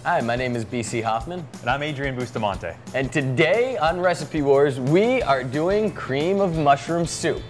Hi, my name is BC Hoffman. And I'm Adrian Bustamante. And today on Recipe Wars, we are doing cream of mushroom soup.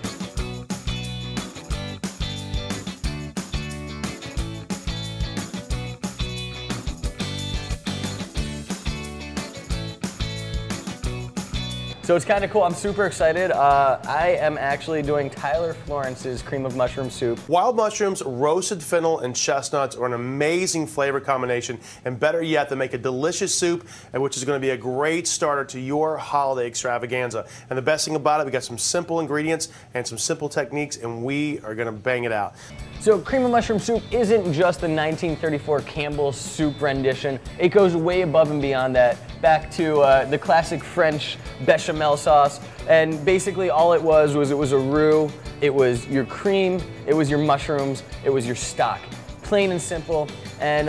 So it's kind of cool. I'm super excited. I am actually doing Tyler Florence's cream of mushroom soup. Wild mushrooms, roasted fennel, and chestnuts are an amazing flavor combination, and better yet, they make a delicious soup, which is going to be a great starter to your holiday extravaganza. And the best thing about it, we got some simple ingredients and some simple techniques, and we are going to bang it out. So cream of mushroom soup isn't just the 1934 Campbell's soup rendition. It goes way above and beyond that, back to the classic French bechamel sauce. And basically all it was a roux, it was your cream, it was your mushrooms, it was your stock. Plain and simple. And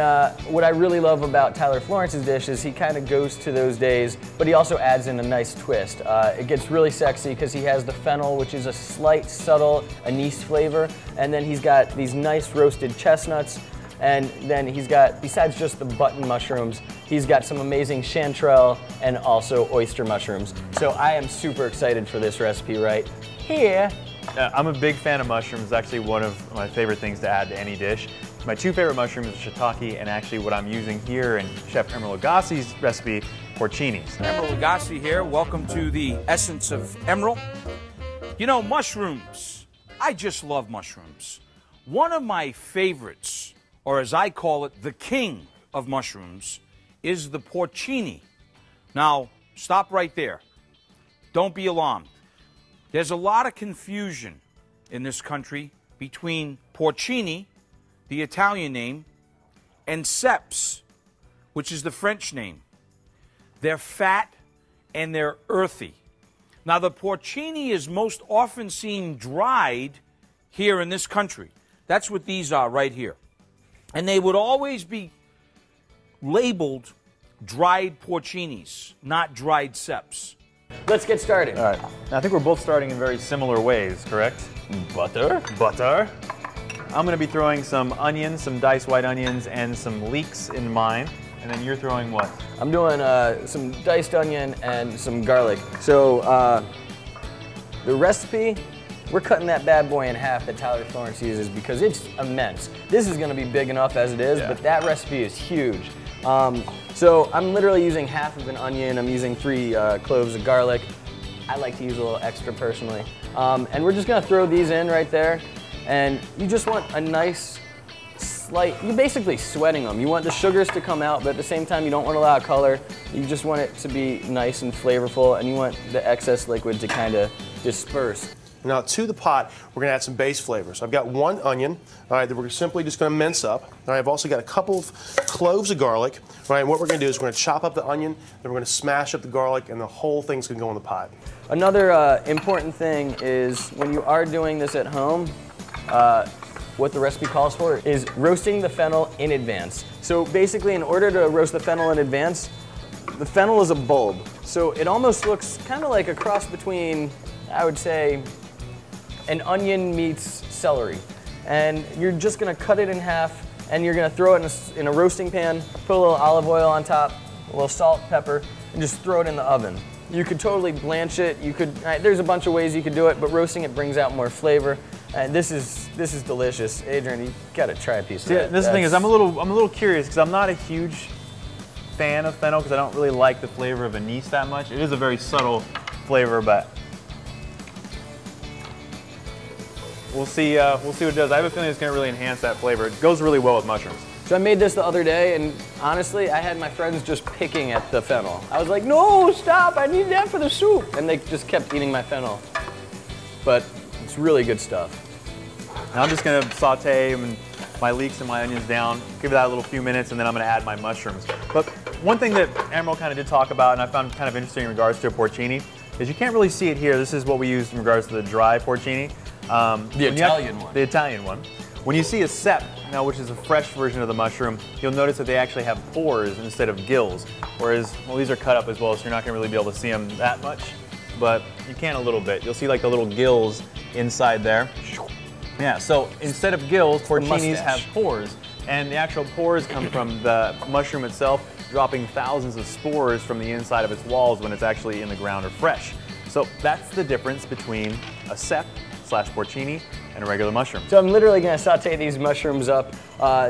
what I really love about Tyler Florence's dish is he kind of goes to those days, but he also adds in a nice twist. It gets really sexy because he has the fennel, which is a slight, subtle anise flavor, and then he's got these nice roasted chestnuts, and then he's got, besides just the button mushrooms, he's got some amazing chanterelle and also oyster mushrooms. So I am super excited for this recipe right here. I'm a big fan of mushrooms. It's actually one of my favorite things to add to any dish. My two favorite mushrooms are shiitake and actually what I'm using here in Chef Emeril Lagasse's recipe, porcinis. Emeril Lagasse here. Welcome to the Essence of Emeril. You know, mushrooms. I just love mushrooms. One of my favorites, or as I call it, the king of mushrooms, is the porcini. Now, stop right there. Don't be alarmed. There's a lot of confusion in this country between porcini, the Italian name, and ceps, which is the French name. They're fat and they're earthy. Now, the porcini is most often seen dried here in this country. That's what these are right here. And they would always be labeled dried porcinis, not dried ceps. Let's get started. All right. Now, I think we're both starting in very similar ways, correct? Butter. Butter. I'm going to be throwing some onions, some diced white onions, and some leeks in mine. And then you're throwing what? I'm doing some diced onion and some garlic. So the recipe, we're cutting that bad boy in half that Tyler Florence uses because it's immense. This is going to be big enough as it is, but that recipe is huge. So I'm literally using half of an onion. I'm using 3 cloves of garlic. I like to use a little extra personally. And we're just going to throw these in right there. And you just want a nice slight, you're basically sweating them. You want the sugars to come out, but at the same time you don't want a lot of color. You just want it to be nice and flavorful, and you want the excess liquid to kind of disperse. Now to the pot, we're going to add some base flavors. I've got 1 onion, all right, that we're simply just going to mince up. All right, I've also got a couple of cloves of garlic. All right, and what we're going to do is we're going to chop up the onion, then we're going to smash up the garlic, and the whole thing's going to go in the pot. Another important thing is when you are doing this at home, what the recipe calls for is roasting the fennel in advance. So basically, in order to roast the fennel in advance, the fennel is a bulb. So it almost looks kind of like a cross between, I would say, an onion meets celery. And you're just gonna cut it in half, and you're gonna throw it in a roasting pan, put a little olive oil on top, a little salt, pepper, and just throw it in the oven. You could totally blanch it. You could, there's a bunch of ways you could do it, but roasting it brings out more flavor. And this is delicious. Adrian, you gotta try a piece of that. This thing is, I'm a little curious because I'm not a huge fan of fennel because I don't really like the flavor of anise that much. It is a very subtle flavor, but we'll see what it does. I have a feeling it's gonna really enhance that flavor. It goes really well with mushrooms. So I made this the other day, and honestly, I had my friends just picking at the fennel. I was like, no, stop, I need that for the soup. And they just kept eating my fennel. But it's really good stuff. Now I'm just gonna saute my leeks and my onions down, give that a little few minutes, and then I'm gonna add my mushrooms. But one thing that Emeril kind of did talk about, and I found kind of interesting in regards to a porcini, is you can't really see it here. This is what we use in regards to the dry porcini. The Italian one. The Italian one. When you see a cep, now which is a fresh version of the mushroom, you'll notice that they actually have pores instead of gills. Whereas, well, these are cut up as well, so you're not gonna really be able to see them that much, but you can a little bit. You'll see like the little gills inside there. Yeah, so instead of gills, porcinis have pores. And the actual pores come from the mushroom itself dropping thousands of spores from the inside of its walls when it's actually in the ground or fresh. So that's the difference between a cep / porcini and a regular mushroom. So I'm literally going to saute these mushrooms up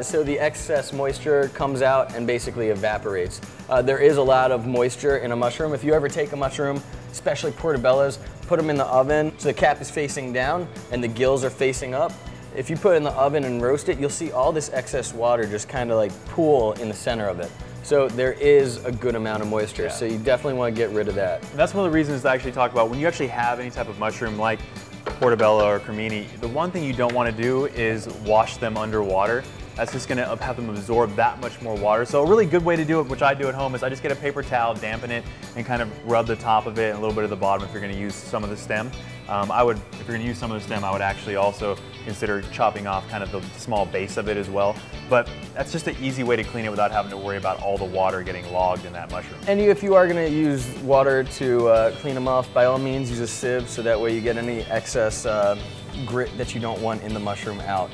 so the excess moisture comes out and basically evaporates. There is a lot of moisture in a mushroom. If you ever take a mushroom, especially portobellos, put them in the oven so the cap is facing down and the gills are facing up. If you put it in the oven and roast it, you'll see all this excess water just kind of like pool in the center of it. So there is a good amount of moisture, so you definitely want to get rid of that. And that's one of the reasons to actually talk about when you actually have any type of mushroom like portobello or cremini, the one thing you don't want to do is wash them underwater. That's just going to have them absorb that much more water. So a really good way to do it, which I do at home, is I just get a paper towel, dampen it, and kind of rub the top of it and a little bit of the bottom if you're going to use some of the stem. If you're going to use some of the stem, I would actually also consider chopping off kind of the small base of it as well. But that's just an easy way to clean it without having to worry about all the water getting logged in that mushroom. And if you are going to use water to clean them off, by all means use a sieve so that way you get any excess grit that you don't want in the mushroom out.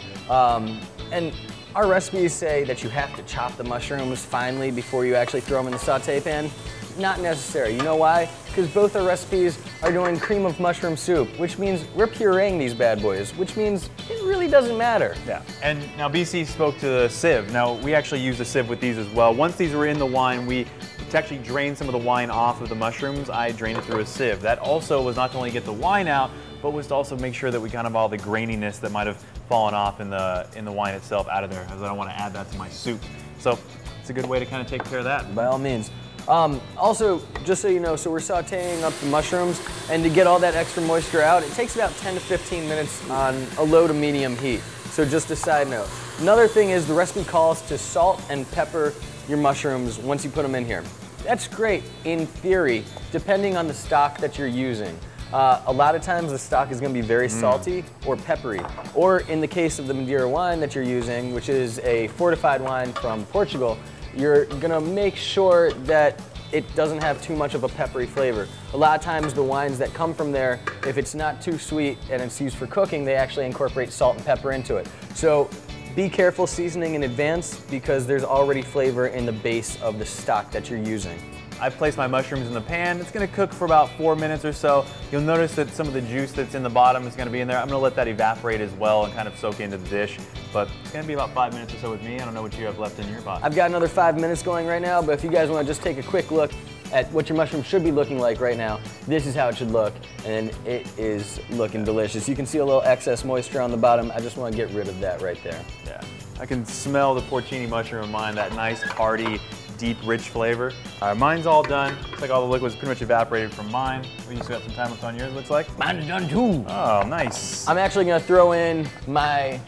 And our recipes say that you have to chop the mushrooms finely before you actually throw them in the saute pan. Not necessary. You know why? Because both our recipes are doing cream of mushroom soup, which means we're pureeing these bad boys, which means it really doesn't matter. Yeah, and now BC spoke to the sieve. Now we actually use a sieve with these as well. Once these were in the wine, to actually drain some of the wine off of the mushrooms, I drained it through a sieve. That also was not to only get the wine out, but was to also make sure that we kind of all the graininess that might have fallen off in the wine itself out of there, as I don't want to add that to my soup. So it's a good way to kind of take care of that. By all means. Also, just so you know, so we're sauteing up the mushrooms, and to get all that extra moisture out, it takes about 10 to 15 minutes on a low to medium heat. So just a side note. Another thing is the recipe calls to salt and pepper your mushrooms once you put them in here. That's great in theory, depending on the stock that you're using. A lot of times the stock is going to be very salty or peppery. Or in the case of the Madeira wine that you're using, which is a fortified wine from Portugal, you're going to make sure that it doesn't have too much of a peppery flavor. A lot of times the wines that come from there, if it's not too sweet and it's used for cooking, they actually incorporate salt and pepper into it. So be careful seasoning in advance because there's already flavor in the base of the stock that you're using. I've placed my mushrooms in the pan. It's going to cook for about 4 minutes or so. You'll notice that some of the juice that's in the bottom is going to be in there. I'm going to let that evaporate as well and kind of soak into the dish. But it's going to be about 5 minutes or so with me. I don't know what you have left in your pot. I've got another 5 minutes going right now, but if you guys want to just take a quick look at what your mushroom should be looking like right now, this is how it should look, and it is looking delicious. You can see a little excess moisture on the bottom. I just want to get rid of that right there. Yeah, I can smell the porcini mushroom in mine, that nice, hearty, deep, rich flavor. All right, mine's all done. Looks like all the liquid's pretty much evaporated from mine. We still got some time left on yours, looks like. Mine's done too. Oh, nice. I'm actually gonna throw in my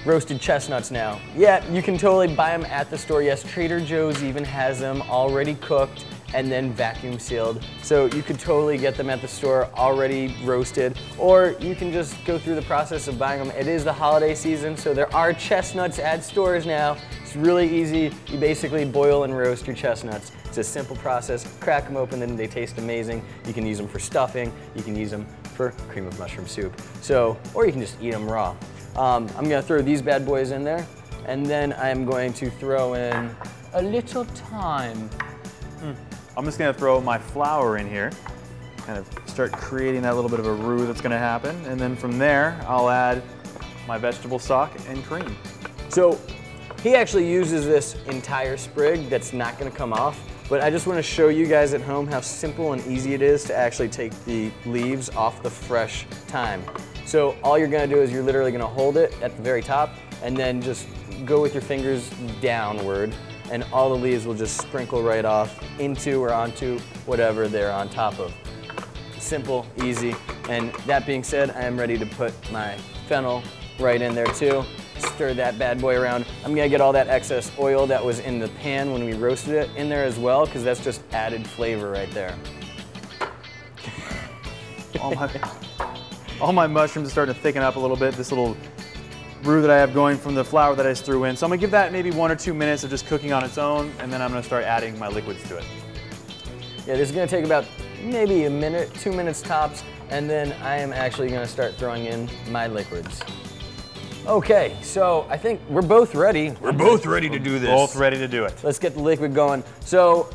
roasted chestnuts now. Yeah, you can totally buy them at the store. Yes, Trader Joe's even has them already cooked and then vacuum sealed. So you could totally get them at the store already roasted, or you can just go through the process of buying them. It is the holiday season, so there are chestnuts at stores now. It's really easy. You basically boil and roast your chestnuts. It's a simple process. Crack them open and they taste amazing. You can use them for stuffing. You can use them for cream of mushroom soup. So, or you can just eat them raw. I'm gonna throw these bad boys in there, and then I'm going to throw in a little thyme. I'm just gonna throw my flour in here, kind of start creating that little bit of a roux that's gonna happen, and then from there, I'll add my vegetable stock and cream. So he actually uses this entire sprig that's not gonna come off, but I just wanna show you guys at home how simple and easy it is to actually take the leaves off the fresh thyme. So all you're gonna do is you're literally gonna hold it at the very top and then just go with your fingers downward, and all the leaves will just sprinkle right off into or onto whatever they're on top of. Simple, easy, and that being said, I am ready to put my fennel right in there too. Stir that bad boy around. I'm gonna get all that excess oil that was in the pan when we roasted it in there as well, because that's just added flavor right there. All my mushrooms are starting to thicken up a little bit. This little roux that I have going from the flour that I just threw in. So I'm gonna give that maybe 1 or 2 minutes of just cooking on its own, and then I'm gonna start adding my liquids to it. Yeah, this is gonna take about maybe a minute, 2 minutes tops, and then I am actually gonna start throwing in my liquids. Okay, so I think we're both ready. We're both ready to do this. Both ready to do it. Let's get the liquid going. So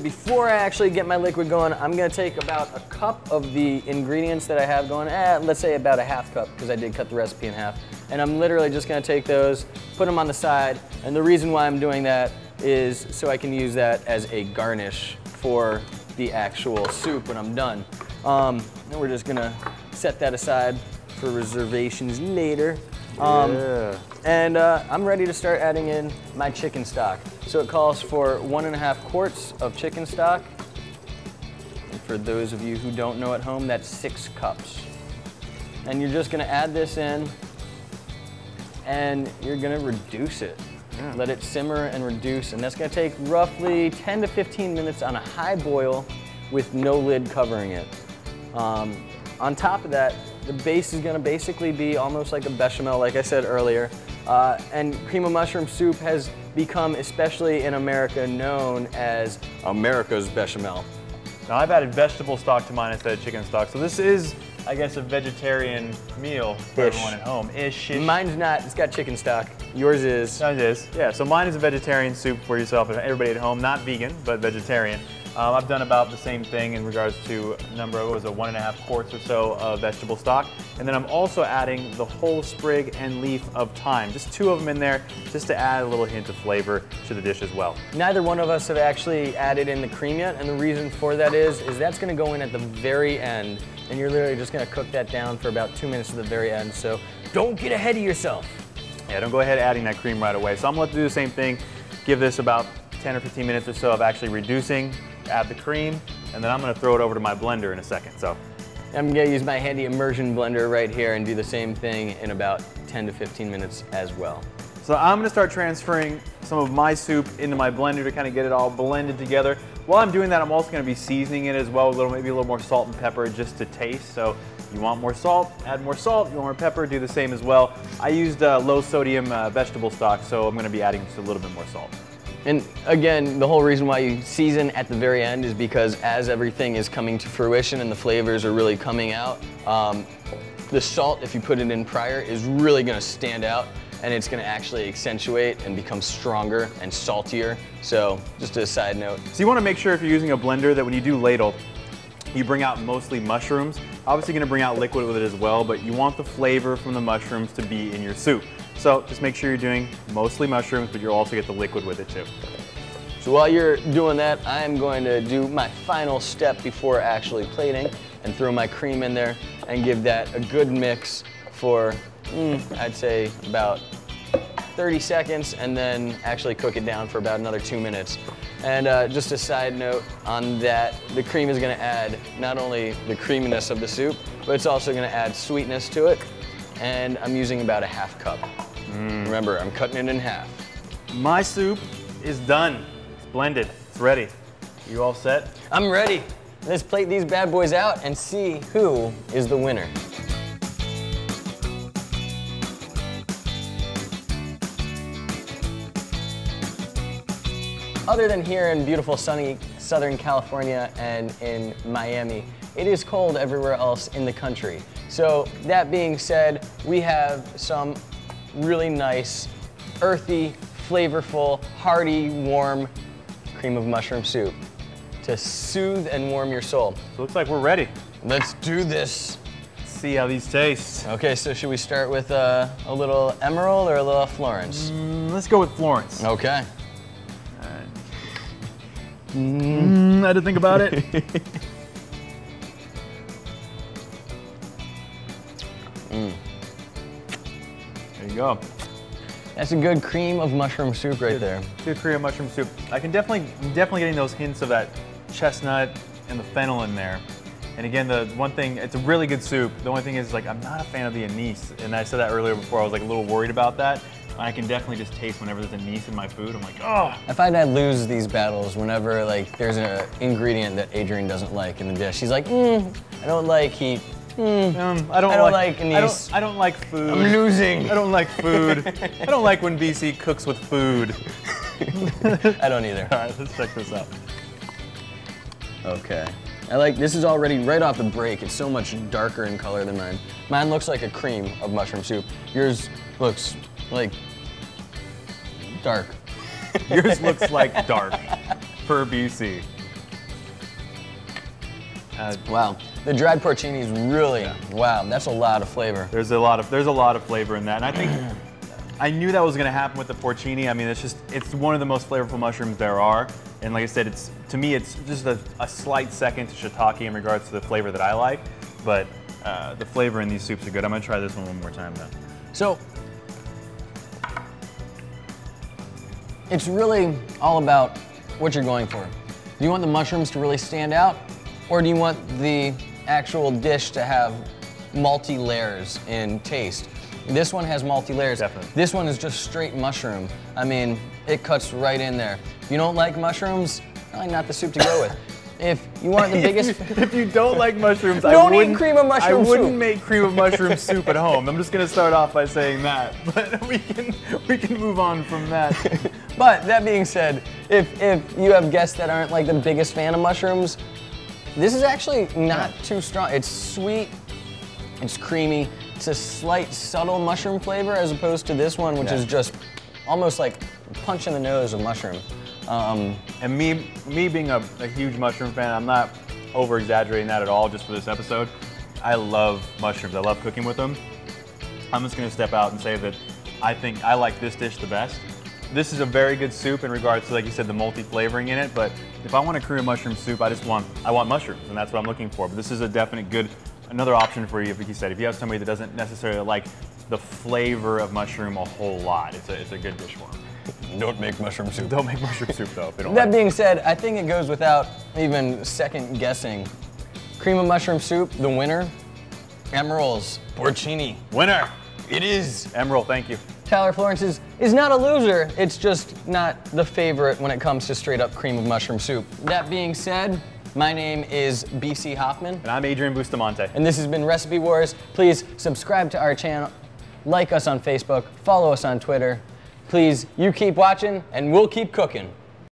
before I actually get my liquid going, I'm gonna take about a cup of the ingredients that I have going, let's say about a half cup, because I did cut the recipe in half. And I'm literally just gonna take those, put them on the side. And the reason why I'm doing that is so I can use that as a garnish for the actual soup when I'm done. And we're just gonna set that aside for reservations later. And I'm ready to start adding in my chicken stock. So it calls for 1.5 quarts of chicken stock. And for those of you who don't know at home, that's 6 cups. And you're just gonna add this in and you're gonna reduce it. Let it simmer and reduce, and that's gonna take roughly 10 to 15 minutes on a high boil with no lid covering it. On top of that, the base is gonna basically be almost like a bechamel, like I said earlier. And cream of mushroom soup has become, especially in America, known as America's bechamel. Now I've added vegetable stock to mine instead of chicken stock, so this is, I guess, a vegetarian meal for everyone at home. Ish. Mine's not, it's got chicken stock. Yours is. Mine is, yeah. So mine is a vegetarian soup for yourself and everybody at home, not vegan, but vegetarian. I've done about the same thing in regards to a number of, 1.5 quarts or so of vegetable stock. And then I'm also adding the whole sprig and leaf of thyme. Just 2 of them in there, just to add a little hint of flavor to the dish as well. Neither one of us have actually added in the cream yet, and the reason for that is that's gonna go in at the very end, and you're literally just gonna cook that down for about 2 minutes at the very end, so don't get ahead of yourself. Yeah, don't go ahead adding that cream right away. So I'm gonna do the same thing, give this about 10 or 15 minutes or so of actually reducing, add the cream, and then I'm gonna throw it over to my blender in a second. So I'm gonna use my handy immersion blender right here and do the same thing in about 10 to 15 minutes as well. So I'm gonna start transferring some of my soup into my blender to kind of get it all blended together. While I'm doing that, I'm also gonna be seasoning it as well, maybe a little more salt and pepper just to taste. So you want more salt, add more salt. You want more pepper, do the same as well. I used low sodium vegetable stock, so I'm gonna be adding just a little bit more salt. And again, the whole reason why you season at the very end is because as everything is coming to fruition and the flavors are really coming out, the salt, if you put it in prior, is really gonna stand out, and it's gonna actually accentuate and become stronger and saltier. So just a side note. So you wanna make sure if you're using a blender that when you do ladle, you bring out mostly mushrooms. Obviously gonna bring out liquid with it as well, but you want the flavor from the mushrooms to be in your soup. So just make sure you're doing mostly mushrooms, but you'll also get the liquid with it too. So while you're doing that, I'm going to do my final step before actually plating and throw my cream in there and give that a good mix for, I'd say about 30 seconds, and then actually cook it down for about another 2 minutes. And just a side note on that, the cream is gonna add not only the creaminess of the soup, but it's also gonna add sweetness to it. And I'm using about a half cup. Remember, I'm cutting it in half. My soup is done. It's blended, it's ready. You all set? I'm ready. Let's plate these bad boys out and see who is the winner. Other than here in beautiful sunny Southern California and in Miami, it is cold everywhere else in the country. So that being said, we have some really nice, earthy, flavorful, hearty, warm cream of mushroom soup to soothe and warm your soul. So it looks like we're ready. Let's do this. Let's see how these taste. Okay, so should we start with a little Emeril or a little Florence? Let's go with Florence. Okay. I had to think about it. There you go. That's a good cream of mushroom soup right there. Good Korean mushroom soup. I can definitely getting those hints of that chestnut and the fennel in there. And again, the one thing, it's a really good soup. The only thing is, like, I'm not a fan of the anise. And I said that earlier before, I was like a little worried about that. I can definitely just taste whenever there's anise in my food. I'm like, oh. I find I lose these battles whenever, like, there's an ingredient that Adrian doesn't like in the dish. He's like, I don't like heat. I don't like anise. I don't like food. I'm losing. I don't like food. I don't like when BC cooks with food. I don't either. All right, let's check this out. Okay. This is already right off the break. It's so much darker in color than mine. Mine looks like a cream of mushroom soup. Yours looks like dark. Yours looks like dark per BC. Wow, the dried porcini is really, wow, that's a lot of flavor. There's a lot of flavor in that, and I think I knew that was going to happen with the porcini. I mean, it's one of the most flavorful mushrooms there are, and like I said, to me it's just a slight second to shiitake in regards to the flavor that I like, but the flavor in these soups are good. I'm going to try this one more time now. So, it's really all about what you're going for. Do you want the mushrooms to really stand out, or do you want the actual dish to have multi-layers in taste? This one has multi-layers. Definitely. This one is just straight mushroom. I mean, it cuts right in there. If you don't like mushrooms, probably not the soup to go with. If you want the biggest... if you don't like mushrooms, don't eat cream of mushroom I wouldn't soup. make cream of mushroom soup at home. I'm just going to start off by saying that, but we can move on from that. But that being said, if you have guests that aren't like the biggest fan of mushrooms, this is actually not too strong. It's sweet, it's creamy, it's a slight subtle mushroom flavor as opposed to this one, which is just almost like a punch in the nose of mushroom. And me being a huge mushroom fan, I'm not over exaggerating that at all just for this episode. I love mushrooms, I love cooking with them. I'm just gonna step out and say that I think I like this dish the best. This is a very good soup in regards to, like you said, the multi-flavoring in it, but if I want a Korean mushroom soup, I want mushrooms, and that's what I'm looking for. But this is a definite another option for you, like you said, if you have somebody that doesn't necessarily like the flavor of mushroom a whole lot, it's a good dish for them. Don't make mushroom soup. Don't make mushroom soup though, if they don't That like being said, I think it goes without even second guessing. Cream of mushroom soup, the winner, Emeril's porcini. Winner! It is. Emeril, thank you. Tyler Florence is not a loser, it's just not the favorite when it comes to straight up cream of mushroom soup. That being said, my name is BC Hoffman. And I'm Adrian Bustamante. And this has been Recipe Wars. Please subscribe to our channel, like us on Facebook, follow us on Twitter. Please, you keep watching and we'll keep cooking.